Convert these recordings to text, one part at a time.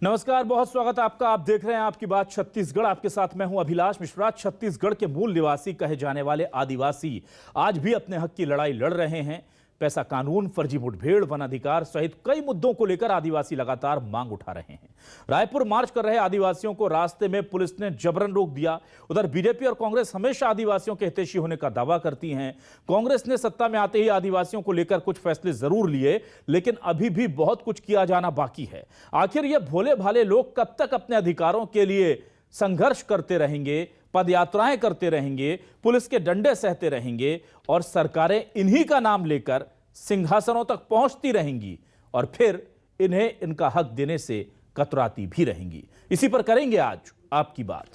नमस्कार, बहुत स्वागत है आपका। आप देख रहे हैं आपकी बात छत्तीसगढ़। आपके साथ मैं हूं अभिलाष मिश्रा। छत्तीसगढ़ के मूल निवासी कहे जाने वाले आदिवासी आज भी अपने हक की लड़ाई लड़ रहे हैं। पैसा कानून, फर्जी मुठभेड़, वन अधिकार सहित कई मुद्दों को लेकर आदिवासी लगातार मांग उठा रहे हैं। रायपुर मार्च कर रहे आदिवासियों को रास्ते में पुलिस ने जबरन रोक दिया। उधर बीजेपी और कांग्रेस हमेशा आदिवासियों के हितैषी होने का दावा करती हैं। कांग्रेस ने सत्ता में आते ही आदिवासियों को लेकर कुछ फैसले जरूर लिए, लेकिन अभी भी बहुत कुछ किया जाना बाकी है। आखिर ये भोले भाले लोग कब तक अपने अधिकारों के लिए संघर्ष करते रहेंगे, पदयात्राएं करते रहेंगे, पुलिस के डंडे सहते रहेंगे और सरकारें इन्हीं का नाम लेकर सिंहासनों तक पहुंचती रहेंगी और फिर इन्हें इनका हक देने से कतराती भी रहेंगी? इसी पर करेंगे आज आपकी बात।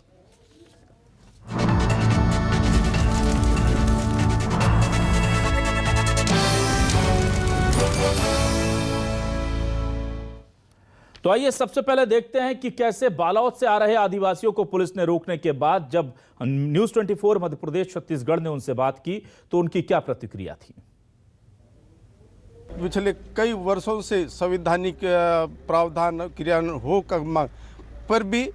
तो आइए सबसे पहले देखते हैं कि कैसे बालावत से आ रहे आदिवासियों को पुलिस ने रोकने के बाद जब न्यूज़ 24 मध्य प्रदेश छत्तीसगढ़ ने उनसे बात की तो उनकी क्या प्रतिक्रिया थी। पिछले कई वर्षों से संवैधानिक प्रावधान क्रियान्वयन हो पर भी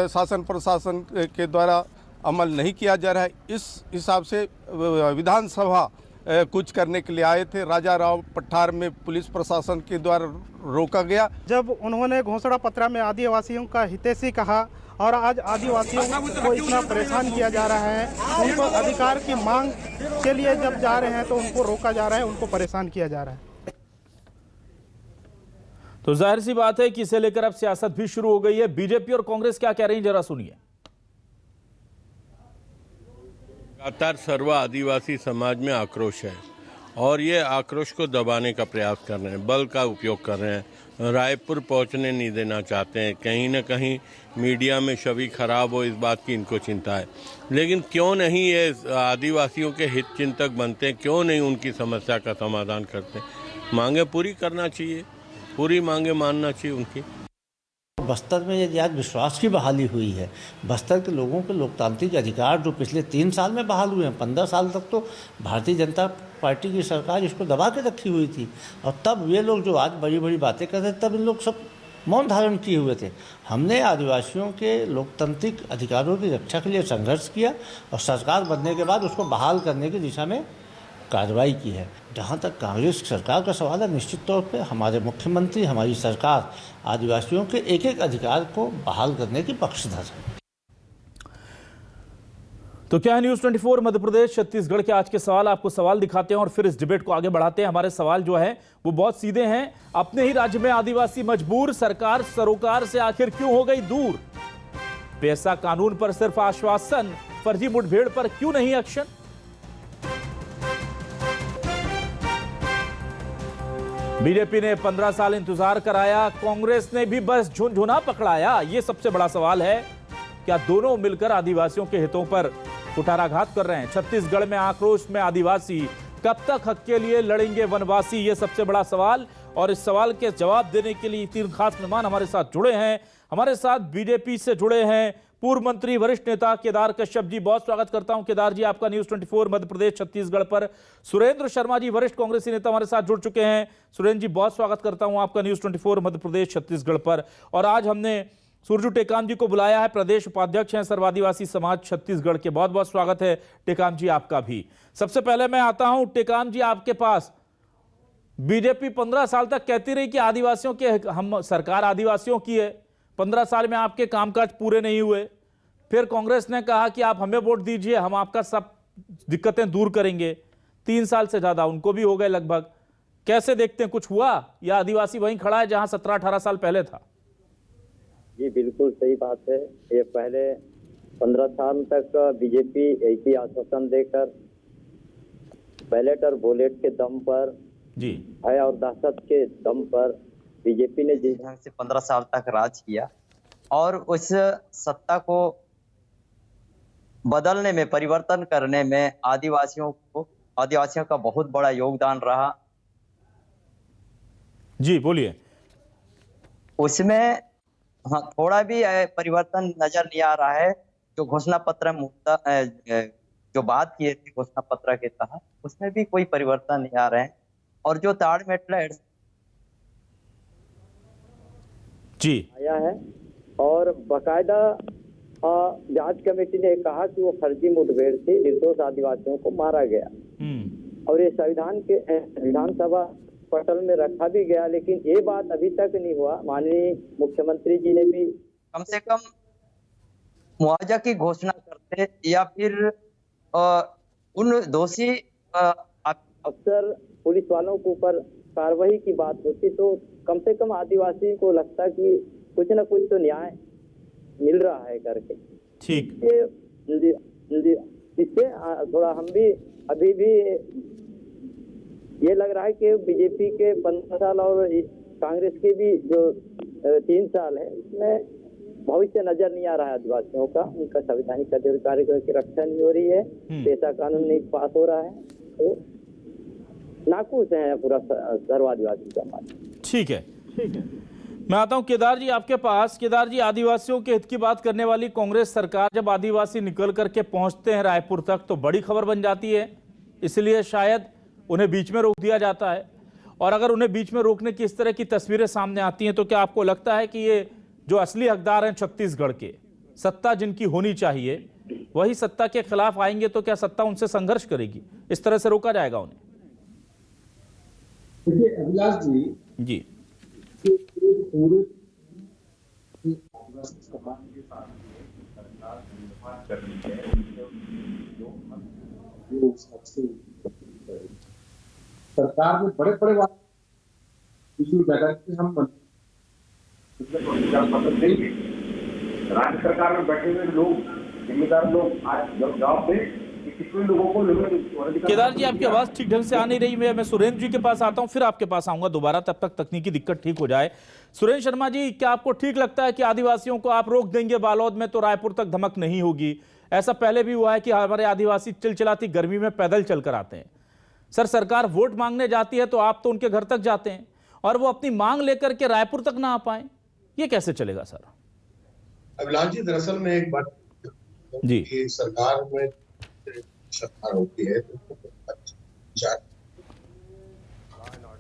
शासन प्रशासन के द्वारा अमल नहीं किया जा रहा है। इस हिसाब से विधानसभा कुछ करने के लिए आए थे। राजा राव पठार में पुलिस प्रशासन के द्वारा रोका गया। जब उन्होंने घोषणा पत्र में आदिवासियों का हितैषी कहा और आज आदिवासियों को इतना परेशान किया जा रहा है, उनको अधिकार की मांग के लिए जब जा रहे हैं तो उनको रोका जा रहा है, उनको परेशान किया जा रहा है। तो जाहिर सी बात है कि इसे लेकर अब सियासत भी शुरू हो गई है। बीजेपी और कांग्रेस क्या कह रही है, जरा सुनिए। लगातार सर्व आदिवासी समाज में आक्रोश है और ये आक्रोश को दबाने का प्रयास कर रहे हैं, बल का उपयोग कर रहे हैं, रायपुर पहुंचने नहीं देना चाहते हैं। कहीं न कहीं मीडिया में छवि खराब हो, इस बात की इनको चिंता है। लेकिन क्यों नहीं ये आदिवासियों के हित चिंतक बनते, क्यों नहीं उनकी समस्या का समाधान करते? मांगे पूरी करना चाहिए, पूरी मांगे मानना चाहिए उनकी। बस्तर में यदि आज विश्वास की बहाली हुई है, बस्तर के लोगों के लोकतांत्रिक अधिकार जो पिछले 3 साल में बहाल हुए हैं, 15 साल तक तो भारतीय जनता पार्टी की सरकार इसको दबा के रखी हुई थी और तब ये लोग जो आज बड़ी बड़ी बातें कर रहे थे, तब इन लोग सब मौन धारण किए हुए थे। हमने आदिवासियों के लोकतांत्रिक अधिकारों की रक्षा के लिए संघर्ष किया और सरकार बनने के बाद उसको बहाल करने की दिशा में कार्रवाई की है। जहाँ तक कांग्रेस सरकार का सवाल है, निश्चित तौर पे हमारे मुख्यमंत्री, हमारी सरकार आदिवासियों के एक एक अधिकार को बहाल करने की पक्षधर है। तो क्या है न्यूज़ 24 मध्य प्रदेश छत्तीसगढ़ के आज के सवाल, आपको सवाल दिखाते हैं और फिर इस डिबेट को आगे बढ़ाते हैं। हमारे सवाल जो है वो बहुत सीधे हैं। अपने ही राज्य में आदिवासी मजबूर, सरकार सरोकार से आखिर क्यों हो गई दूर? पैसा कानून पर सिर्फ आश्वासन, फर्जी मुठभेड़ पर क्यों नहीं एक्शन? बीजेपी ने 15 साल इंतजार कराया, कांग्रेस ने भी बस झुनझुना पकड़ाया। यह सबसे बड़ा सवाल है। क्या दोनों मिलकर आदिवासियों के हितों पर कुठाराघात कर रहे हैं? छत्तीसगढ़ में आक्रोश में आदिवासी, कब तक हक के लिए लड़ेंगे वनवासी? यह सबसे बड़ा सवाल। और इस सवाल के जवाब देने के लिए 3 खास मेहमान हमारे साथ जुड़े हैं। हमारे साथ बीजेपी से जुड़े हैं पूर्व मंत्री, वरिष्ठ नेता केदार कश्यप जी। बहुत स्वागत करता हूं केदार जी आपका न्यूज़ 24 मध्य प्रदेश छत्तीसगढ़ पर। सुरेंद्र शर्मा जी, वरिष्ठ कांग्रेसी नेता हमारे साथ जुड़ चुके हैं। सुरेंद्र जी, बहुत स्वागत करता हूं आपका न्यूज़ 24 मध्य प्रदेश छत्तीसगढ़ पर। और आज हमने सुरजू टेकाम जी को बुलाया है, प्रदेश उपाध्यक्ष हैं सर्व आदिवासी समाज छत्तीसगढ़ के। बहुत बहुत स्वागत है टेकाम जी आपका भी। सबसे पहले मैं आता हूं टेकाम जी आपके पास। बीजेपी 15 साल तक कहती रही कि आदिवासियों के हम सरकार आदिवासियों की है, 15 साल में आपके कामकाज पूरे नहीं हुए। फिर कांग्रेस ने कहा कि आप हमें वोट दीजिए, हम आपका सब दिक्कतें दूर करेंगे। 3 साल से ज्यादा उनको भी हो गए लगभग। कैसे देखते हैं, कुछ हुआ या आदिवासी वहीं खड़ा है जहां 17-18 साल पहले था? जी बिल्कुल सही बात है। ये पहले 15 साल तक बीजेपी एक ही आश्वासन देकर बैलेट और वोलेट के दम पर जी, भय और दहशत के दम पर बीजेपी ने जिस ढंग से 15 साल तक राज किया और उस सत्ता को बदलने में, परिवर्तन करने में आदिवासियों का बहुत बड़ा योगदान रहा। जी बोलिए। उसमें हाँ, थोड़ा भी परिवर्तन नजर नहीं आ रहा है। जो घोषणा पत्र मुद्दा जो बात किए थे घोषणा पत्र के तहत, उसमें भी कोई परिवर्तन नहीं आ रहे हैं। और जो ताड़ मेटला जी आया है और बाकायदा जांच कमेटी ने कहा कि वो फर्जी मुठभेड़ से निर्दोष आदिवासियों को मारा गया और ये संविधान के विधानसभा पटल में रखा भी गया, लेकिन ये बात अभी तक नहीं हुआ। माननीय मुख्यमंत्री जी ने भी कम से कम मुआवजा की घोषणा करते या फिर उन दोषी अक्सर पुलिस वालों के ऊपर कार्रवाई की बात होती तो कम से कम आदिवासी को लगता कि कुछ न कुछ तो न्याय मिल रहा है करके। ठीक। इससे थोड़ा हम भी अभी भी ये लग रहा है कि बीजेपी के 15 साल और कांग्रेस के भी जो 3 साल है इसमें भविष्य नजर नहीं आ रहा है आदिवासियों का। उनका संवैधानिक अधिकार की रक्षा नहीं हो रही है, पेशा कानून नहीं पास हो रहा है, तो नाखुश है पूरा सर्व आदिवासी समाज। ठीक है, मैं आता हूं केदार जी आपके पास। केदार जी, आदिवासियों के हित की बात करने वाली कांग्रेस सरकार, जब आदिवासी निकल करके पहुंचते हैं रायपुर तक तो बड़ी खबर बन जाती है, इसलिए शायद उन्हें बीच में रोक दिया जाता है। और अगर उन्हें बीच में रोकने की इस तरह की तस्वीरें सामने आती हैं तो क्या आपको लगता है कि ये जो असली हकदार हैं छत्तीसगढ़ के, सत्ता जिनकी होनी चाहिए, वही सत्ता के खिलाफ आएंगे तो क्या सत्ता उनसे संघर्ष करेगी? इस तरह से रोका जाएगा उन्हें? देखिए अभिलाष जी पूरे सरकार में बड़े बड़े बात हम राज्य सरकार में बैठे हुए लोग, जिम्मेदार लोग आज जवाब दें। केदार जी, आपकी आवाज ठीक ढंग से आ नहीं रही। मैं सुरेंद्र जी के पास आता हूं, फिर आपके पास आऊंगा दोबारा, तब तक तकनीकी दिक्कत ठीक हो जाए। सुरेंद्र शर्मा जी, क्या आपको ठीक लगता है कि आदिवासियों को आप रोक देंगे बालोद में तो रायपुर तक धमक नहीं होगी? ऐसा पहले भी हुआ है कि हमारे आदिवासी चिलचिलाती गर्मी में पैदल चलकर आते हैं। सर, सरकार वोट मांगने जाती है तो आप तो उनके घर तक जाते हैं और वो अपनी मांग लेकर के रायपुर तक ना आ पाए, ये कैसे चलेगा सर? अभिलाष जी, दरअसल में एक बात जी, सरकार में सरकार होती है तो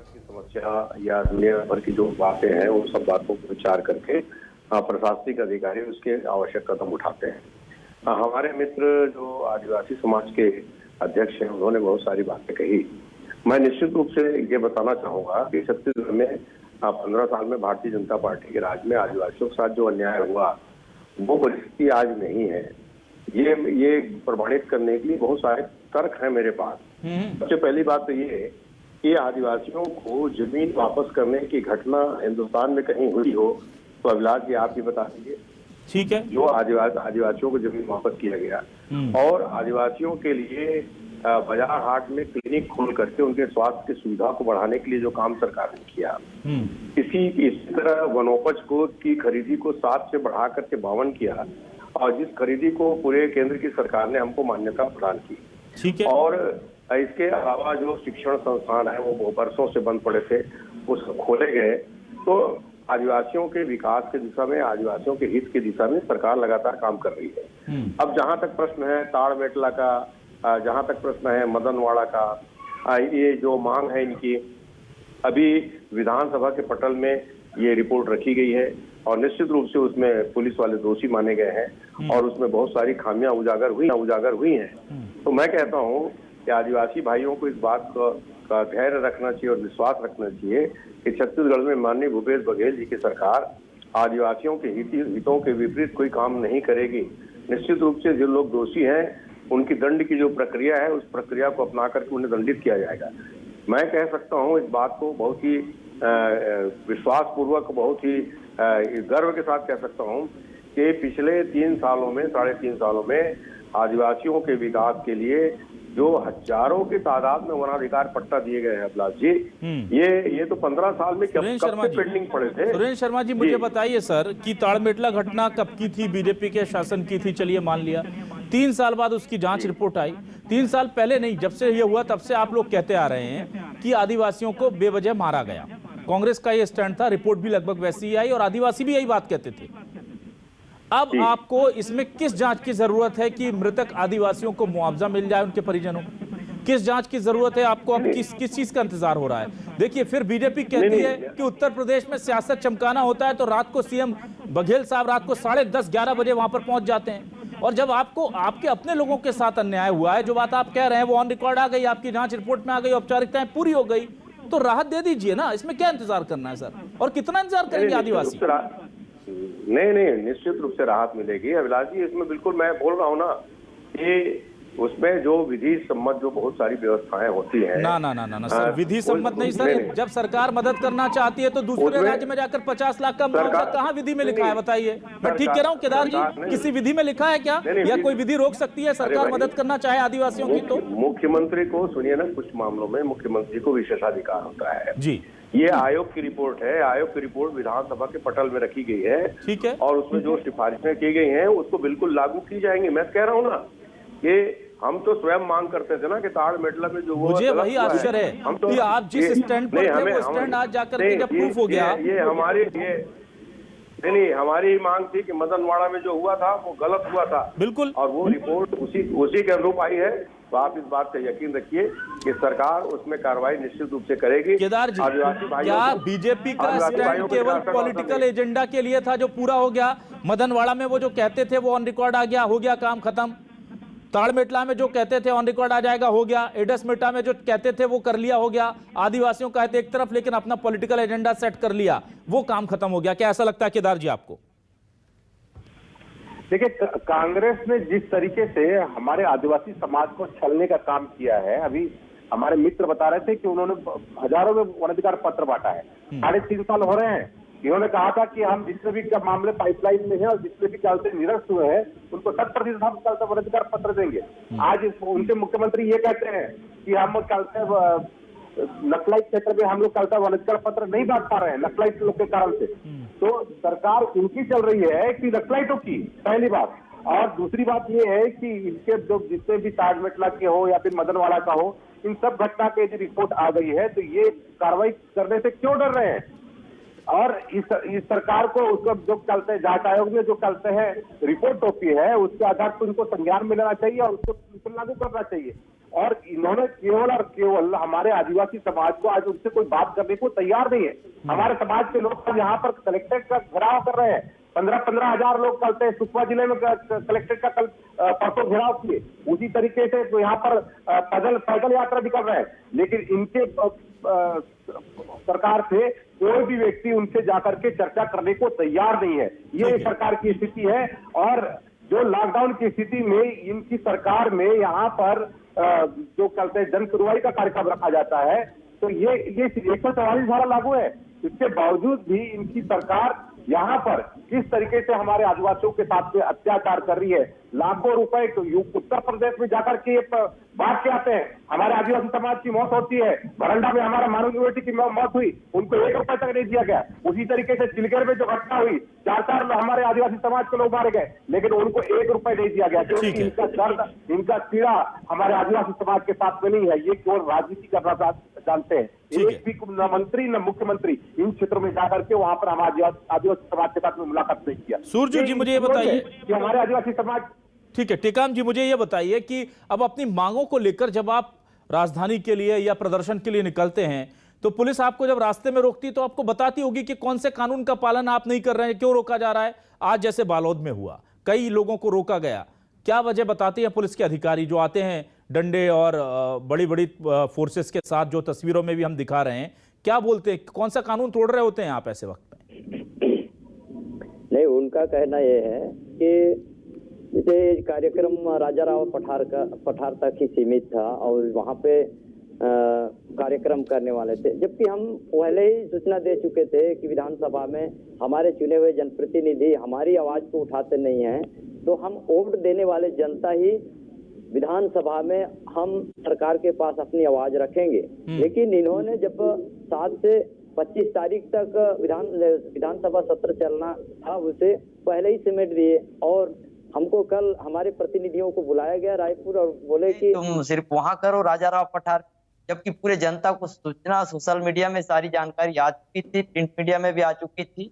की समस्या या अन्य पर की जो बातें हैं उन सब बातों को विचार करके प्रशासनिक अधिकारी उसके आवश्यक कदम उठाते हैं। हमारे मित्र जो आदिवासी समाज के अध्यक्ष हैं उन्होंने बहुत सारी बातें कही। मैं निश्चित रूप से ये बताना चाहूंगा कि छत्तीसगढ़ में 15 साल में भारतीय जनता पार्टी के राज में आदिवासियों के साथ जो अन्याय हुआ वो परिस्थिति आज नहीं है। ये प्रमाणित करने के लिए बहुत सारे तर्क हैं मेरे पास। सबसे पहली बात तो ये है कि आदिवासियों को जमीन वापस करने की घटना हिंदुस्तान में कहीं हुई हो तो अभिलाष जी आप ही बता दीजिए। ठीक है। जो आदिवासियों को जमीन वापस किया गया और आदिवासियों के लिए बाजार हाट में क्लिनिक खोल करके उनके स्वास्थ्य की सुविधा को बढ़ाने के लिए जो काम सरकार ने किया, इसी तरह वनोपज को की खरीदी को 7 से बढ़ा करके 52 किया और जिस खरीदी को पूरे केंद्र की सरकार ने हमको मान्यता प्रदान की। ठीक है। और इसके अलावा जो शिक्षण संस्थान है वो बरसों से बंद पड़े थे, वो सब खोले गए। तो आदिवासियों के विकास की दिशा में, आदिवासियों के हित की दिशा में सरकार लगातार काम कर रही है। अब जहां तक प्रश्न है ताड़मेटला का, जहां तक प्रश्न है मदनवाड़ा का, ये जो मांग है इनकी, अभी विधानसभा के पटल में ये रिपोर्ट रखी गई है और निश्चित रूप से उसमें पुलिस वाले दोषी माने गए हैं और उसमें बहुत सारी खामियां उजागर हुई हैं। तो मैं कहता हूं कि आदिवासी भाइयों को इस बात का धैर्य रखना चाहिए और विश्वास रखना चाहिए कि छत्तीसगढ़ में माननीय भूपेश बघेल जी की सरकार आदिवासियों के हितों के विपरीत कोई काम नहीं करेगी। निश्चित रूप से जो लोग दोषी हैं उनकी दंड की जो प्रक्रिया है उस प्रक्रिया को अपना करके उन्हें दंडित किया जाएगा। मैं कह सकता हूं इस बात को बहुत ही विश्वास पूर्वक, बहुत ही गर्व के साथ कह सकता हूं कि पिछले 3 सालों में, 3.5 सालों में आदिवासियों के विकास के लिए जो हजारों की तादाद में वनाधिकार पट्टा दिए गए हैं अभिलाष जी, ये तो 15 साल में कब से पेंडिंग पड़े थे। सुरेंद्र शर्मा जी, मुझे बताइए सर कि ताड़मेटला घटना कब की थी? बीजेपी के शासन की थी, चलिए मान लिया। 3 साल बाद उसकी जांच रिपोर्ट आई। 3 साल पहले नहीं, जब से ये हुआ तब से आप लोग कहते आ रहे हैं कि आदिवासियों को बेवजह मारा गया। कांग्रेस का ये स्टैंड था, रिपोर्ट भी लगभग वैसी ही आई और आदिवासी भी यही बात कहते थे। अब आपको इसमें किस जांच की जरूरत है कि मृतक आदिवासियों को मुआवजा मिल जाए उनके परिजनों को? किस जांच की जरूरत है आपको? अब किस चीज का इंतजार हो रहा है? देखिए फिर बीजेपी कहती है कि उत्तर प्रदेश में सियासत चमकाना होता है तो रात को सीएम बघेल साहब रात को 10:30-11 बजे वहां पर पहुंच जाते हैं, और जब आपको आपके अपने लोगों के साथ अन्याय हुआ है, जो बात आप कह रहे हैं वो ऑन रिकॉर्ड आ गई, आपकी जांच रिपोर्ट में आ गई, औपचारिकताएं पूरी हो गई, तो राहत दे दीजिए ना। इसमें क्या इंतजार करना है सर, और कितना इंतजार करेंगे आदिवासी? नहीं, निश्चित रूप से राहत मिलेगी अभिलाष जी। इसमें बिल्कुल मैं बोल रहा हूँ ना कि उसमें जो विधि सम्मत जो बहुत सारी व्यवस्थाएं होती हैं। ना सर, विधि सम्मत नहीं सर। जब सरकार मदद करना चाहती है तो दूसरे राज्य में जाकर 50 लाख का मुआवजा कहाँ विधि में लिखा है बताइए? मैं ठीक कह रहा हूँ केदार जी, किसी विधि में लिखा है क्या, या कोई विधि रोक सकती है सरकार मदद करना चाहे आदिवासियों की? तो मुख्यमंत्री को सुनिए ना, कुछ मामलों में मुख्यमंत्री को विशेषाधिकार होता है जी। ये आयोग की रिपोर्ट है, आयोग की रिपोर्ट विधानसभा के पटल में रखी गई है, ठीक है, और उसमें जो सिफारिशें की गई हैं उसको बिल्कुल लागू की जाएंगी। मैं कह रहा हूँ ना कि हम तो स्वयं मांग करते थे ना कि ताड़मेटला में जो मुझे वही आश्चर्य है हम तो कि आप जिस स्टैंड पर थे वो स्टैंड आज जाकर के जब प्रूफ हो गया। ये हमारी नहीं हमारी मांग थी कि मदनवाड़ा में जो हुआ था वो गलत हुआ था, बिल्कुल, और वो रिपोर्ट उसी के अनुरूप आई है। तो आप इस बात का यकीन रखिए कि सरकार उसमें कार्रवाई निश्चित रूप से करेगी। केदार जी, क्या बीजेपी का स्टैंड केवल पॉलिटिकल एजेंडा के लिए था जो पूरा हो गया? मदनवाड़ा में वो जो कहते थे वो ऑन रिकॉर्ड आ गया, हो गया काम खत्म। ताड़मेटला में जो कहते थे ऑन रिकॉर्ड आ जाएगा, हो गया। एडसमेटा में जो कहते थे वो कर लिया, हो गया। आदिवासियों का एक तरफ लेकिन अपना पॉलिटिकल एजेंडा सेट कर लिया, वो काम खत्म हो गया। क्या ऐसा लगता है केदार जी आपको? देखिए, कांग्रेस ने जिस तरीके से हमारे आदिवासी समाज को छलने का काम किया है, अभी हमारे मित्र बता रहे थे कि उन्होंने हजारों में वनाधिकार पत्र बांटा है। 3.5 साल हो रहे हैं। इन्होंने कहा था कि हम जितने भी मामले पाइपलाइन में हैं और जितने भी कल से निरस्त हुए हैं उनको 100% हम कल से वनाधिकार पत्र देंगे। आज उनके मुख्यमंत्री ये कहते हैं कि हम कल से नक्सलाइट क्षेत्र में हम लोग कल से वनाधिकार पत्र नहीं बांट पा रहे हैं नक्सलाइट लोग के कारण से। तो सरकार उनकी चल रही है कि नक्सलाइटों की, पहली बात। और दूसरी बात ये है कि इनके जो जितने भी ताड़मेटला के हो या फिर मदनवाड़ा का हो, इन सब घटना के यदि रिपोर्ट आ गई है तो ये कार्रवाई करने से क्यों डर रहे हैं? और इस सरकार को उसको जो चलते जांच आयोग में जो चलते हैं रिपोर्ट टोपी है उसके आधार पर उनको संज्ञान में लेना चाहिए और उसको लागू करना चाहिए। और इन्होंने केवल और केवल हमारे आदिवासी समाज को आज उनसे कोई बात करने को तैयार नहीं है। हमारे समाज के लोग यहाँ पर कलेक्ट्रेट का घेराव कर रहे हैं। 15-15 हजार लोग कल से सुकमा जिले में कलेक्ट्रेट का कल परसों घेराव किए। उसी तरीके से तो यहाँ पर पैदल यात्रा भी कर रहे हैं। लेकिन इनके सरकार से कोई भी व्यक्ति उनसे जाकर के चर्चा करने को तैयार नहीं है। ये सरकार की स्थिति है। और जो लॉकडाउन की स्थिति में इनकी सरकार में यहाँ पर जो कहते हैं जन सुनवाई का कार्यक्रम रखा जाता है, तो ये 144 धारा लागू है। इसके बावजूद भी इनकी सरकार यहाँ पर किस तरीके से हमारे आदिवासियों के साथ में अत्याचार कर रही है। लाखों रुपए तो उत्तर प्रदेश में जाकर के बांट के आते हैं। हमारे आदिवासी समाज की मौत होती है। बरंडा में हमारा मानव यूनिवर्सिटी की मौत हुई, उनको 1 रुपए तक नहीं दिया गया। उसी तरीके से चिलगेर में जो घटना हुई, 4 हमारे आदिवासी समाज के लोग मारे गए, लेकिन उनको 1 रुपए नहीं दिया गया। क्योंकि इनका दर्द, इनका पीड़ा हमारे आदिवासी समाज के साथ में नहीं है। ये केवल राजनीति करना जानते हैं। एक भी न मंत्री न मुख्यमंत्री इन क्षेत्रों में जाकर के वहां पर हमारे आदिवासी समाज के साथ में मुलाकात नहीं किया। सूर्य जी मुझे ये बताइए कि हमारे आदिवासी समाज, ठीक है टेकाम जी, मुझे ये बताइए कि अब अपनी मांगों को लेकर जब आप राजधानी के लिए या प्रदर्शन के लिए निकलते हैं तो पुलिस आपको जब रास्ते में रोकती तो आपको बताती होगी कि कौन से कानून का पालन आप नहीं कर रहे हैं, क्यों रोका जा रहा है। आज जैसे बालोद में हुआ, कई लोगों को रोका गया, क्या वजह बताती है पुलिस के अधिकारी जो आते हैं डंडे और बड़ी बड़ी फोर्सेस के साथ, जो तस्वीरों में भी हम दिखा रहे हैं, क्या बोलते हैं, कौन सा कानून तोड़ रहे होते हैं आप ऐसे वक्त में? नहीं, उनका कहना यह है कि जैसे कार्यक्रम राजा राव पठार तक ही सीमित था और वहाँ पे कार्यक्रम करने वाले थे, जबकि हम पहले ही सूचना दे चुके थे कि विधानसभा में हमारे चुने हुए जनप्रतिनिधि हमारी आवाज को उठाते नहीं हैं, तो हम वोट देने वाले जनता ही विधानसभा में हम सरकार के पास अपनी आवाज रखेंगे। लेकिन इन्होंने जब 7 से 25 तारीख तक विधानसभा सत्र चलना था, उसे पहले ही समेट दिए और हमको कल हमारे प्रतिनिधियों को बुलाया गया रायपुर और बोले कि तुम सिर्फ वहां करो राजा राव पठार, जबकि पूरे जनता को सूचना सोशल मीडिया में सारी जानकारी आ चुकी थी, प्रिंट मीडिया में भी आ चुकी थी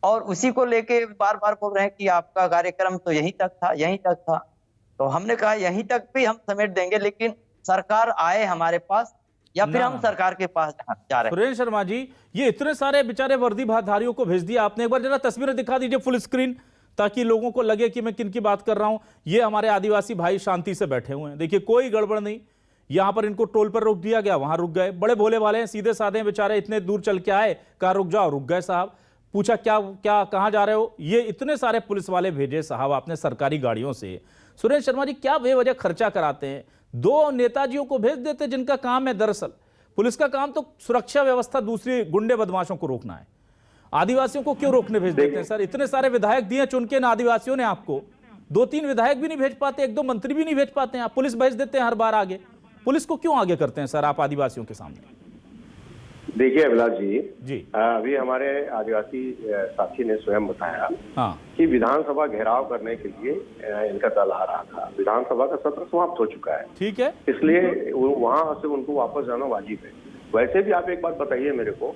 और उसी को लेके बार बार बोल रहे हैं कि आपका कार्यक्रम तो यहीं तक था। तो हमने कहा यहीं तक भी हम समेट देंगे, लेकिन सरकार आए हमारे पास या फिर ना, हम सरकार के पास जा रहे हैं। सुरेंद्र शर्मा जी, ये इतने सारे बेचारे वर्दीधारियों को भेज दिया आपने, एक बार जरा तस्वीरें दिखा दीजिए फुल स्क्रीन, ताकि लोगों को लगे कि मैं किन की बात कर रहा हूं। ये हमारे आदिवासी भाई शांति से बैठे हुए हैं, देखिए कोई गड़बड़ नहीं। यहां पर इनको टोल पर रोक दिया गया, वहां रुक गए, बड़े भोले वाले हैं, सीधे साधे बेचारे, इतने दूर चल के आए, कहा रुक जाओ, रुक गए साहब। पूछा क्या क्या कहां जा रहे हो, ये इतने सारे पुलिस वाले भेजे साहब आपने सरकारी गाड़ियों से। सुरेंद्र शर्मा जी, क्या बेवजह खर्चा कराते हैं? दो नेताजियों को भेज देते जिनका काम है, दरअसल पुलिस का काम तो सुरक्षा व्यवस्था, दूसरी गुंडे बदमाशों को रोकना है, आदिवासियों को क्यों रोकने भेज देते हैं सर? इतने सारे विधायक दिए चुन के ना आदिवासियों ने आपको, 2-3 विधायक भी नहीं भेज पाते, 1-2 मंत्री भी नहीं भेज पाते हैं, आप पुलिस भेज देते हैं हर बार आगे। पुलिस को क्यों आगे करते हैं सर आप आदिवासियों के सामने? देखिए अभिलाष जी, अभी हमारे आदिवासी साथी ने स्वयं बताया कि विधानसभा घेराव करने के लिए इनका दल आ रहा था। विधानसभा का सत्र समाप्त हो चुका है, ठीक है, इसलिए वहां से उनको वापस जाना वाजिब है। वैसे भी आप एक बात बताइए मेरे को,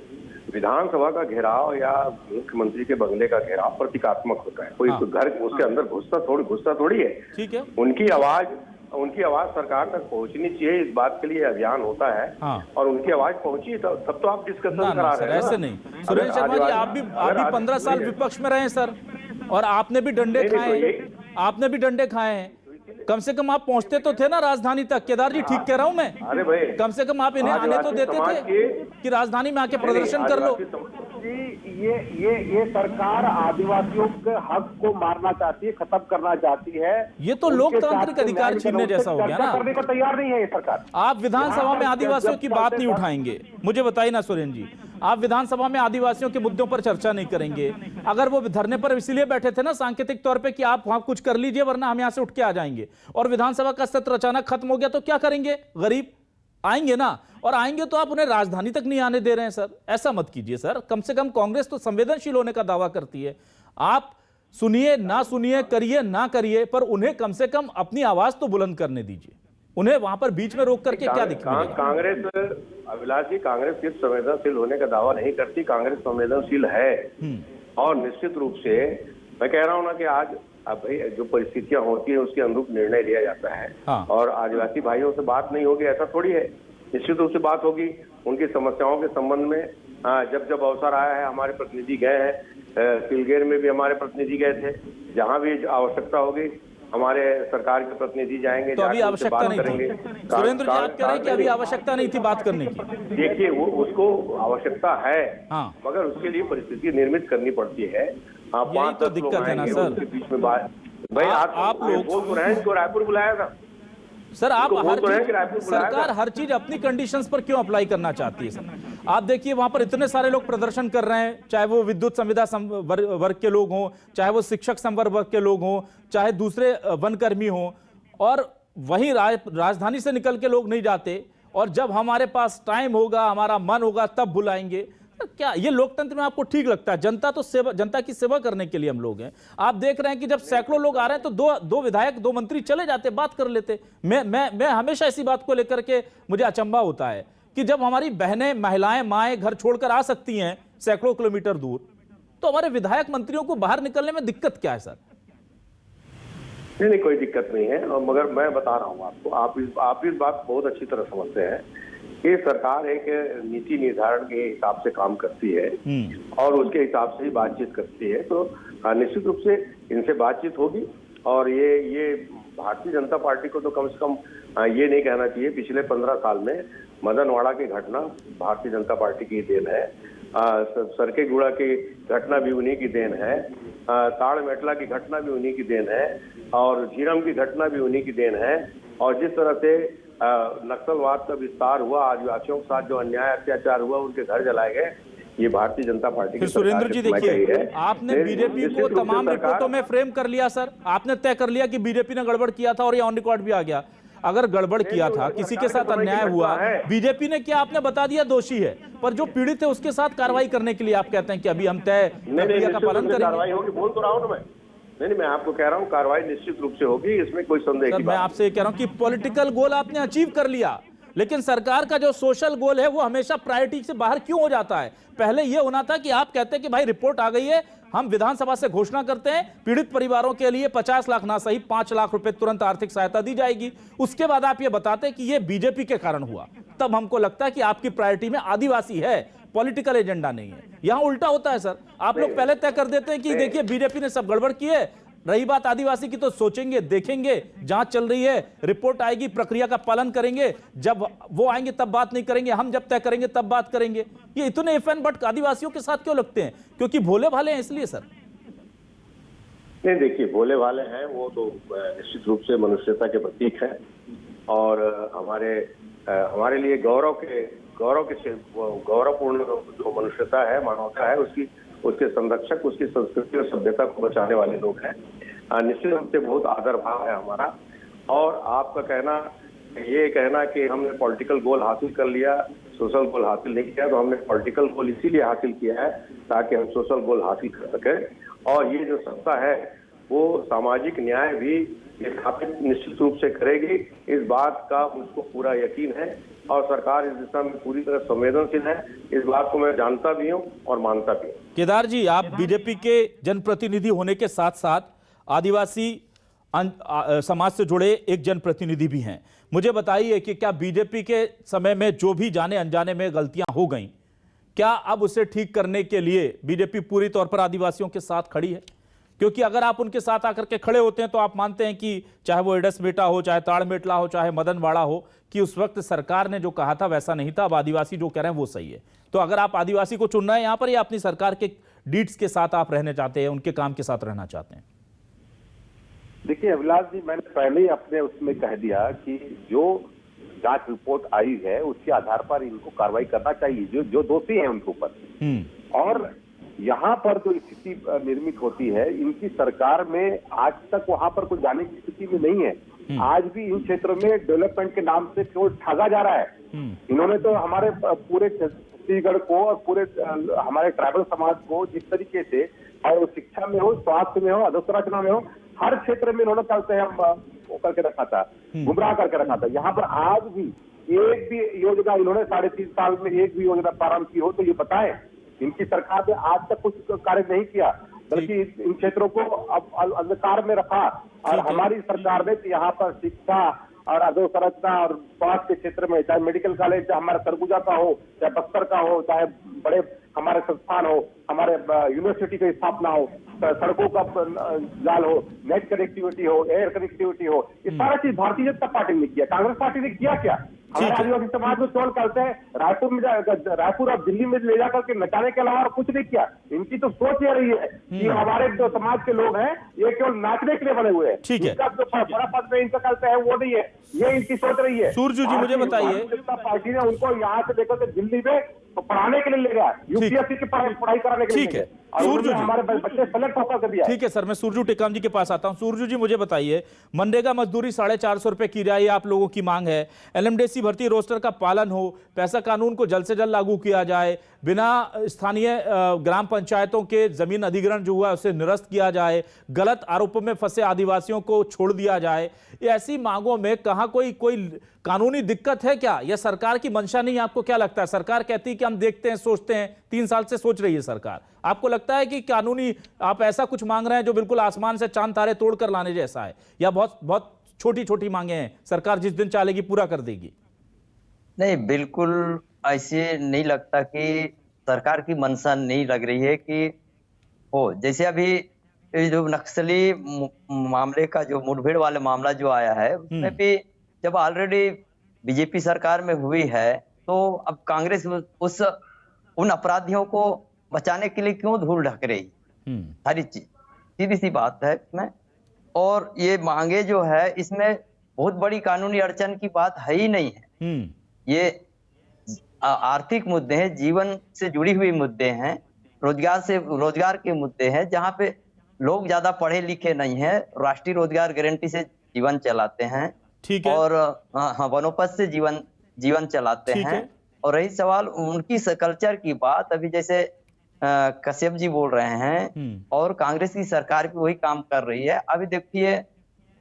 विधानसभा का घेराव या मुख्यमंत्री के बंगले का घेराव प्रतीकात्मक होता है, कोई घर उसके अंदर घुसता थोड़ी है। ठीक है, उनकी आवाज सरकार तक पहुंचनी चाहिए, इस बात के लिए अभियान होता है। और उनकी आवाज पहुंची तब तो आप डिस्कशन करा रहे हैं। ऐसे नहीं सुरेंद्र शर्मा जी, आप भी 15 साल विपक्ष में रहे हैं सर, और आपने भी डंडे खाए हैं, आपने भी डंडे खाए हैं। कम से कम आप पहुंचते तो थे ना राजधानी तक। केदार जी, ठीक कह रहा हूं मैं? अरे भाई, कम से कम आप इन्हें आने तो देते थे कि राजधानी में आके प्रदर्शन कर लो। ये सरकार आदिवासियों के हक को मारना चाहती है, खत्म करना चाहती है। ये तो लोकतांत्रिक अधिकार छीनने जैसा हो गया ना। करने को तैयार नहीं है ये सरकार। आप विधानसभा में आदिवासियों की बात नहीं उठाएंगे, मुझे बताइए ना सुरेंद्र जी, आप विधानसभा में आदिवासियों के मुद्दों पर चर्चा नहीं करेंगे। अगर वो धरने पर इसलिए बैठे थे ना सांकेतिक तौर पे कि आप वहां कुछ कर लीजिए वरना हम यहां से उठ के आ जाएंगे, और विधानसभा का सत्र अचानक खत्म हो गया तो क्या करेंगे? गरीब आएंगे ना, और आएंगे तो आप उन्हें राजधानी तक नहीं आने दे रहे हैं सर। ऐसा मत कीजिए सर, कम से कम कांग्रेस तो संवेदनशील होने का दावा करती है। आप सुनिए ना सुनिए, करिए ना करिए, पर उन्हें कम से कम अपनी आवाज तो बुलंद करने दीजिए। उन्हें वहां पर बीच में रोक करके क्या दिखेगा? कांग्रेस, अभिलाष जी, कांग्रेस सिर्फ संवेदनशील होने का दावा नहीं करती, कांग्रेस संवेदनशील है। और निश्चित रूप से मैं कह रहा हूं ना कि आज अब भाई जो परिस्थितियां होती है उसके अनुरूप निर्णय लिया जाता है। और आदिवासी भाइयों से बात नहीं होगी ऐसा थोड़ी है, निश्चित रूप से बात होगी। उनकी समस्याओं के संबंध में जब जब अवसर आया है हमारे प्रतिनिधि गए हैं, सिलगेर में भी हमारे प्रतिनिधि गए थे, जहां भी आवश्यकता होगी हमारे सरकार के प्रतिनिधि जाएंगे। तो अभी आवश्यकता नहीं थी सुरेंद्र जी, आप कह रहे हैं कि अभी आवश्यकता नहीं थी बात करने की। देखिए उसको आवश्यकता है, मगर उसके लिए परिस्थिति निर्मित करनी पड़ती है। यही तो दिक्कत है ना सर, बीच में बात भाई आप लोग बोल तो रहे हैं, रायपुर बुलाया था सर। आप हर चीज, सरकार हर चीज अपनी कंडीशंस पर क्यों अप्लाई करना चाहती है सर? आप देखिए वहां पर इतने सारे लोग प्रदर्शन कर रहे हैं, चाहे वो विद्युत संविदा वर्ग के लोग हों, चाहे वो शिक्षक संवर्ग वर्ग के लोग हों, चाहे दूसरे वनकर्मी हों, और वहीं राजधानी से निकल के लोग नहीं जाते, और जब हमारे पास टाइम होगा, हमारा मन होगा तब बुलाएंगे। क्या ये लोकतंत्र में आपको ठीक लगता है? जनता तो सेवा, जनता की सेवा करने के लिए हम लोग हैं। आप देख रहे हैं कि जब सैकड़ों लोग आ रहे हैं तो दो विधायक, 2 मंत्री चले जाते, बात कर लेते। मैं हमेशा इसी बात को लेकर के मुझे अचंभा होता है कि जब हमारी बहनें, महिलाएं, माएँ घर छोड़कर आ सकती हैं सैकड़ों किलोमीटर दूर, तो हमारे विधायक मंत्रियों को बाहर निकलने में दिक्कत क्या है सर? नहीं, कोई दिक्कत नहीं है। और मगर मैं बता रहा हूँ आपको, आप इस बात बहुत अच्छी तरह समझते हैं कि सरकार एक नीति निर्धारण के हिसाब से काम करती है और उसके हिसाब से ही बातचीत करती है। तो निश्चित रूप से इनसे बातचीत होगी। और ये भारतीय जनता पार्टी को तो कम से कम ये नहीं कहना चाहिए, पिछले 15 साल में मदनवाड़ा की घटना भारतीय जनता पार्टी की देन है, सरकेगुड़ा की घटना भी उन्हीं की देन है, ताड़ मेटला की घटना भी उन्हीं की देन है, और झीरम की घटना भी उन्हीं की देन है। और जिस तरह से नक्सलवाद का विस्तार हुआ, आदिवासियों के साथ जो अन्याय अत्याचार हुआ, उनके घर जलाए गए, ये भारतीय जनता पार्टी की। सुरेंद्र जी देखिए, आपने बीजेपी को तमाम रिपोर्टों में फ्रेम कर लिया सर। आपने तय कर लिया कि बीजेपी ने गड़बड़ किया था और ये ऑन रिकॉर्ड भी आ गया। अगर गड़बड़ किया था, किसी के साथ अन्याय हुआ, बीजेपी ने क्या आपने बता दिया दोषी है, पर जो पीड़ित है उसके साथ कार्रवाई करने के लिए आप कहते हैं कि अभी हम तय प्रक्रिया का पालन करेंगे। कार्रवाई होगी, बोल तो रहा हूं मैं। नहीं, मैं आपको कह रहा हूं कार्रवाई निश्चित रूप से होगी, इसमें कोई संदेह नहीं। मैं आपसे कह रहा हूं कि पॉलिटिकल गोल आपने अचीव कर लिया, लेकिन सरकार का जो सोशल गोल है वो हमेशा प्रायोरिटी से बाहर क्यों हो जाता है? पहले ये होना था कि आप कहते हैं कि भाई रिपोर्ट आ गई है, हम विधानसभा से घोषणा करते हैं पीड़ित परिवारों के लिए 50 लाख ना सही 5 लाख रुपए तुरंत आर्थिक सहायता दी जाएगी। उसके बाद आप ये बताते कि ये बीजेपी के कारण हुआ। तब हमको लगता है कि आपकी प्रायोरिटी में आदिवासी है, पॉलिटिकल एजेंडा नहीं है। यहां उल्टा होता है सर, आप लोग पहले तय कर देते हैं कि देखिए बीजेपी ने सब गड़बड़ की है, रही बात आदिवासी की तो सोचेंगे, देखेंगे, जांच चल रही है, रिपोर्ट आएगी, प्रक्रिया का पालन करेंगे, जब वो आएंगे तब बात नहीं करेंगे, हम जब तय करेंगे तब बात करेंगे। ये इतने इफ एंड बट आदिवासियों के साथ क्यों लगते हैं? क्योंकि भोले भाले हैं इसलिए सर? नहीं, देखिए, भोले भाले हैं वो तो निश्चित रूप से मनुष्यता के प्रतीक हैं और हमारे लिए गौरवपूर्ण जो मनुष्यता है, मानवता है, उसके संरक्षक, उसकी संस्कृति और सभ्यता को बचाने वाले लोग हैं। निश्चित रूप से बहुत आदर भाव है हमारा। और आपका कहना कि हमने पॉलिटिकल गोल हासिल कर लिया, सोशल गोल हासिल नहीं किया, तो हमने पॉलिटिकल गोल इसीलिए हासिल किया है ताकि हम सोशल गोल हासिल कर सकें। और ये जो सत्ता है वो सामाजिक न्याय भी स्थापित निश्चित रूप से करेगी, इस बात का मुझको पूरा यकीन है और सरकार इस दिशा में पूरी तरह संवेदनशील है। इस बात को मैं जानता भी हूँ और मानता भी हूँ। केदार जी, आप बीजेपी के जनप्रतिनिधि होने के साथ साथ आदिवासी समाज से जुड़े एक जनप्रतिनिधि भी हैं। मुझे बताइए कि क्या बीजेपी के समय में जो भी जाने अनजाने में गलतियां हो गई, क्या अब उसे ठीक करने के लिए बीजेपी पूरी तौर पर आदिवासियों के साथ खड़ी है? क्योंकि अगर आप उनके साथ आकर के खड़े होते हैं तो आप मानते हैं कि चाहे वो एडस बेटा हो, चाहे ताड़ मेटला हो, चाहे मदनवाड़ा हो, कि उस वक्त सरकार ने जो कहा था वैसा नहीं था, अब आदिवासी जो कह रहे हैं वो सही है। तो अगर आप आदिवासी को चुनना है यहाँ पर, या अपनी सरकार के डीड्स के साथ आप रहने चाहते हैं, उनके काम के साथ रहना चाहते हैं? देखिए अभिलाष जी, मैंने पहले ही अपने उसमें कह दिया कि जो जांच रिपोर्ट आई है उसके आधार पर इनको कार्रवाई करना चाहिए, जो दोषी हैं उनके ऊपर। और यहाँ पर जो स्थिति निर्मित होती है, इनकी सरकार में आज तक वहां पर कोई जाने की स्थिति में नहीं है। आज भी इन क्षेत्रों में डेवलपमेंट के नाम से केवल ठगा जा रहा है। इन्होंने तो हमारे पूरे छत्तीसगढ़ को और पूरे हमारे ट्राइबल समाज को जिस तरीके से, और शिक्षा में हो, स्वास्थ्य में हो, अधोसंरचना में हो, हर क्षेत्र में इन्होंने करते हैं करके रखा था, गुमराह करके रखा था। यहाँ पर आज भी एक भी योजना इन्होंने 3.5 साल में एक भी योजना प्रारंभ की हो तो ये बताएं। इनकी सरकार ने आज तक कुछ कार्य नहीं किया, बल्कि इन क्षेत्रों को अब अंधकार में रखा। और हमारी सरकार ने यहाँ पर शिक्षा और अधोसंरचना और स्वास्थ्य के क्षेत्र में, चाहे मेडिकल कॉलेज, चाहे हमारा सरगुजा का हो, चाहे बस्तर का हो, चाहे बड़े हमारे संस्थान हो, हमारे यूनिवर्सिटी की स्थापना हो, सड़कों का जाल हो, नेट कनेक्टिविटी हो, एयर कनेक्टिविटी हो, ये सारा चीज भारतीय जनता पार्टी ने किया। कांग्रेस पार्टी ने किया क्या? हमारे आदिवासी समाज को चोल करते हैं, रायपुर और दिल्ली में ले जाकर के नचाने के अलावा कुछ नहीं किया। इनकी तो सोच ये रही है कि हमारे जो समाज के लोग हैं ये केवल नाचने के लिए बने हुए हैं। इनका जो बड़ा पद में इनका करते हैं वो नहीं है, ये इनकी सोच रही है। सूरजू जी, मुझे बताइए, जनता पार्टी ने उनको यहाँ से लेकर के दिल्ली में पढ़ाने के लिए ले गया, यूपीएससी की पढ़ाई कराने के लिए। ठीक है सूरजू जी, हमारे बच्चे सेलेक्ट होकर दिया। ठीक है सर, मैं सूरजू टेकाम जी के पास आता हूं। सूरजू जी, मुझे बताइए, मनरेगा मजदूरी 450 रुपए किराया आप लोगों की मांग है, एलएमडीसी भर्ती रोस्टर का पालन हो, पैसा कानून को जल्द से जल्द लागू किया जाए, बिना स्थानीय ग्राम पंचायतों के जमीन अधिग्रहण जो हुआ उसे निरस्त किया जाए, गलत आरोपों में फंसे आदिवासियों को छोड़ दिया जाए। ऐसी मांगों में कहां कोई कानूनी दिक्कत है क्या, या सरकार की मंशा नहीं? आपको क्या लगता है? सरकार कहती है कि हम देखते हैं, सोचते हैं, 3 साल से सोच रही है सरकार। आपको लगता है कि कानूनी आप ऐसा कुछ मांग रहे हैं जो बिल्कुल आसमान से चांद तारे तोड़ कर लाने जैसा है, या बहुत बहुत छोटी छोटी मांगे हैं, सरकार जिस दिन चाहेगी पूरा कर देगी? नहीं, बिल्कुल ऐसे नहीं लगता कि सरकार की मंशा नहीं लग रही है कि हो। जैसे अभी जो नक्सली मामले का जो मुठभेड़ वाला मामला जो आया है, उसमें भी जब ऑलरेडी बीजेपी सरकार में हुई है तो अब कांग्रेस उन अपराधियों को बचाने के लिए क्यों धूल ढक रही? सारी चीज सीधी सी बात है इसमें। और ये मांगे जो है, इसमें बहुत बड़ी कानूनी अड़चन की बात है ही नहीं है। ये आर्थिक मुद्दे हैं, जीवन से जुड़ी हुई मुद्दे हैं, रोजगार के मुद्दे हैं, जहाँ पे लोग ज्यादा पढ़े लिखे नहीं हैं, राष्ट्रीय रोजगार गारंटी से जीवन चलाते हैं। ठीक है। और वनोपज से जीवन चलाते हैं। और रही सवाल उनकी कल्चर की बात, अभी जैसे कश्यप जी बोल रहे हैं, और कांग्रेस की सरकार भी वही काम कर रही है। अभी देखिए,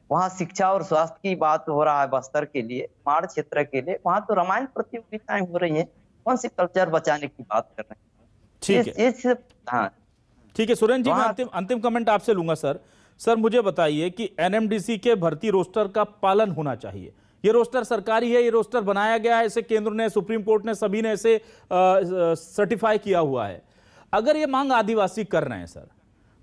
वहाँ शिक्षा और स्वास्थ्य की बात हो रहा है, बस्तर के लिए, माड़ क्षेत्र के लिए, वहां तो रामायण प्रतियोगिताएं हो रही है। कौन सी कल्चर बचाने की बात कर रहे हैं? ठीक है। हाँ, ठीक है सुरेंद्र जी, मैं अंतिम कमेंट आपसे लूंगा। सर मुझे बताइए कि एनएमडीसी के भर्ती रोस्टर का पालन होना चाहिए, ये रोस्टर सरकारी है, ये रोस्टर बनाया गया है, इसे केंद्र ने, सुप्रीम कोर्ट ने, सभी ने इसे सर्टिफाई किया हुआ है। अगर ये मांग आदिवासी कर रहे हैं सर,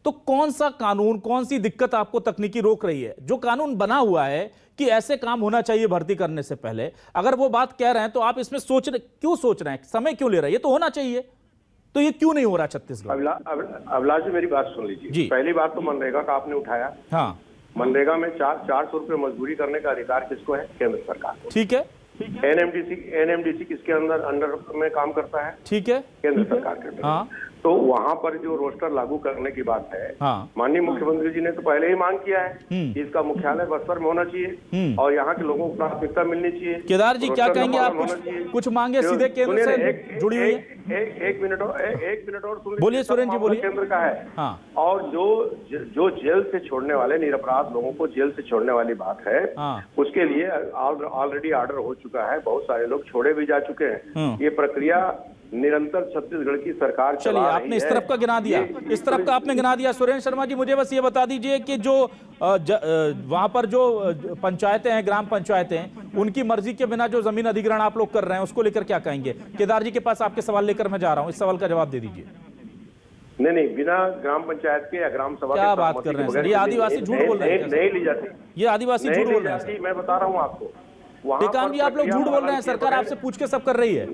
तो कौन सा कानून, कौन सी दिक्कत आपको तकनीकी रोक रही है? जो कानून बना हुआ है कि ऐसे काम होना चाहिए भर्ती करने से पहले, अगर वो बात कह रहे हैं तो आप इसमें क्यों सोच रहे हैं, समय क्यों ले रहे हैं? ये तो होना चाहिए, तो ये क्यों नहीं हो रहा छत्तीसगढ़? अभिलाष जी, मेरी बात सुन लीजिए। पहली बात तो मनरेगा का आपने उठाया। हाँ, मनरेगा में 400 रुपये मजदूरी करने का अधिकार किसको है? केंद्र सरकार को। ठीक है। एनएमडीसी किसके अंडर में काम करता है? ठीक है, केंद्र सरकार के अंदर। हाँ। तो वहाँ पर जो रोस्टर लागू करने की बात है, हाँ। माननीय मुख्यमंत्री जी ने तो पहले ही मांग किया है कि इसका मुख्यालय बस्तर में होना चाहिए और यहाँ के लोगों को प्राथमिकता मिलनी चाहिए। केदार जी क्या कहेंगे आप? कुछ मांगे सीधे केंद्र से जुड़ी हुई है? एक मिनट और सुन लीजिए। बोलिए सुरेन जी, बोलिए। केंद्र का है। हाँ। और जो जेल से छोड़ने वाले निरपराध लोगों को जेल से छोड़ने वाली बात है, उसके लिए ऑलरेडी ऑर्डर हो चुका है, बहुत सारे लोग छोड़े भी जा चुके हैं। ये प्रक्रिया निरंतर छत्तीसगढ़ की सरकार चलिए, आपने इस तरफ का गिना दिया, इस तरफ का आपने गिना दिया। सुरेंद्र शर्मा जी, मुझे बस ये बता दीजिए कि जो वहां पर जो पंचायतें हैं, ग्राम पंचायतें, उनकी मर्जी के बिना जो जमीन अधिग्रहण आप लोग कर रहे हैं, उसको लेकर क्या कहेंगे? केदार जी के पास आपके सवाल लेकर मैं जा रहा हूं, इस सवाल का जवाब दे दीजिए। नहीं, बिना ग्राम पंचायत के या ग्राम सभा क्या बात कर रहे हैं? ये आदिवासी झूठ बोल रहे हैं, नहीं ली जाती। ये आदिवासी झूठ बोल रहे हैं। मैं बता रहा हूँ आपको, टेकाम जी, आप लोग झूठ बोल रहे हैं, सरकार आपसे पूछ के सब कर रही है।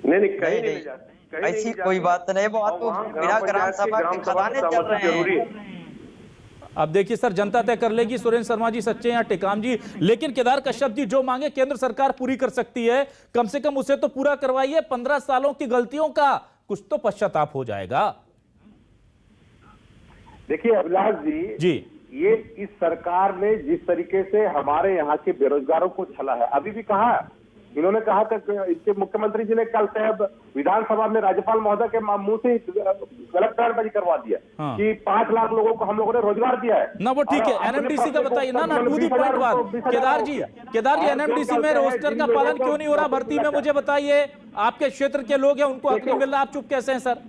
नहीं, कहीं नहीं जाती, ऐसी कोई बात नहीं। वो आपको बिना ग्राम सभा के खजाने चल रहे हैं। अब देखिए सर, जनता तय कर लेगी सुरेंद्र शर्मा जी सच्चे या टेकाम जी। लेकिन केदार कश्यप जी, जो मांगे केंद्र सरकार पूरी कर सकती है, कम से कम उसे तो पूरा करवाइए। 15 सालों की गलतियों का कुछ तो पश्चाताप हो जाएगा। देखिए अभिलाष जी, ये इस सरकार ने जिस तरीके से हमारे यहाँ के बेरोजगारों को छला है, अभी भी कहा, इन्होंने कहा था, इसके मुख्यमंत्री जी ने कल तय विधानसभा में राज्यपाल महोदय के मुंह से गलत बयानबाजी करवा दिया कि 5 लाख लोगों को हम लोगों ने रोजगार दिया है ना। वो ठीक है, एनएमडीसी का बताइए ना, टू दी पॉइंट बात। केदार जी, एनएमडीसी में रोस्टर का पालन क्यों नहीं हो रहा भर्ती में? मुझे बताइए, आपके क्षेत्र के लोग हैं, उनको हक नहीं मिल रहा, आप चुप कैसे हैं सर?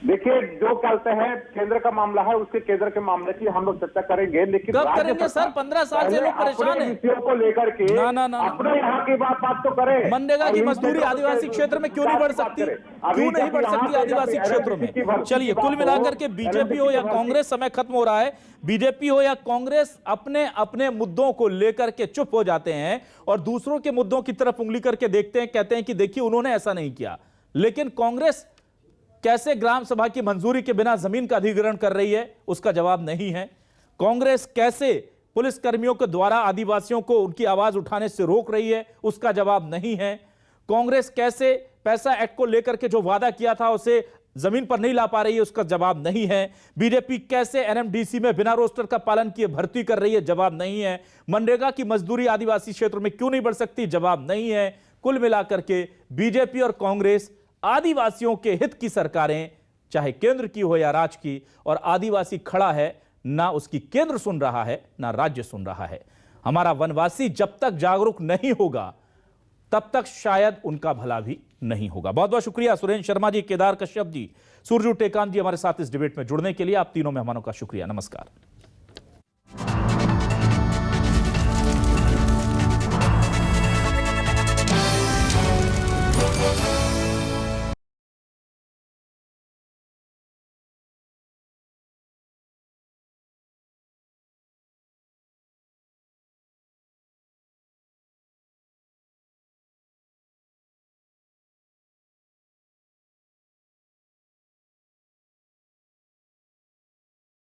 देखिए, जो कहते हैं केंद्र का मामला है, उसके केंद्र के मामले की हम लोग चर्चा करेंगे, लेकिन कब करेंगे सर? 15 साल से लोग परेशान हैं विषयों को लेकर के। ना अपने यहाँ की बात तो करें। मनरेगा की मजदूरी आदिवासी क्षेत्र में क्यों नहीं बढ़ सकती? क्यों नहीं बढ़ सकती आदिवासी क्षेत्रों में? चलिए, कुल मिलाकर के बीजेपी हो या कांग्रेस, समय खत्म हो रहा है, बीजेपी हो या कांग्रेस अपने अपने मुद्दों को लेकर के चुप हो जाते हैं और दूसरों के मुद्दों की तरफ उंगली करके देखते हैं, कहते हैं कि देखिए उन्होंने ऐसा नहीं किया। लेकिन कांग्रेस कैसे ग्राम सभा की मंजूरी के बिना जमीन का अधिग्रहण कर रही है, उसका जवाब नहीं है। कांग्रेस कैसे पुलिस कर्मियों के द्वारा आदिवासियों को उनकी आवाज उठाने से रोक रही है, उसका जवाब नहीं है। कांग्रेस कैसे पैसा एक्ट को लेकर के जो वादा किया था उसे जमीन पर नहीं ला पा रही है, उसका जवाब नहीं है। बीजेपी कैसे एनएमडीसी में बिना रोस्टर का पालन किए भर्ती कर रही है, जवाब नहीं है। मनरेगा की मजदूरी आदिवासी क्षेत्रों में क्यों नहीं बढ़ सकती, जवाब नहीं है। कुल मिलाकर के बीजेपी और कांग्रेस आदिवासियों के हित की सरकारें, चाहे केंद्र की हो या राज्य की, और आदिवासी खड़ा है, ना उसकी केंद्र सुन रहा है ना राज्य सुन रहा है। हमारा वनवासी जब तक जागरूक नहीं होगा तब तक शायद उनका भला भी नहीं होगा। बहुत बहुत शुक्रिया सुरेंद्र शर्मा जी, केदार कश्यप जी, सूरजू टेकाम जी, हमारे साथ इस डिबेट में जुड़ने के लिए। आप तीनों मेहमानों का शुक्रिया, नमस्कार।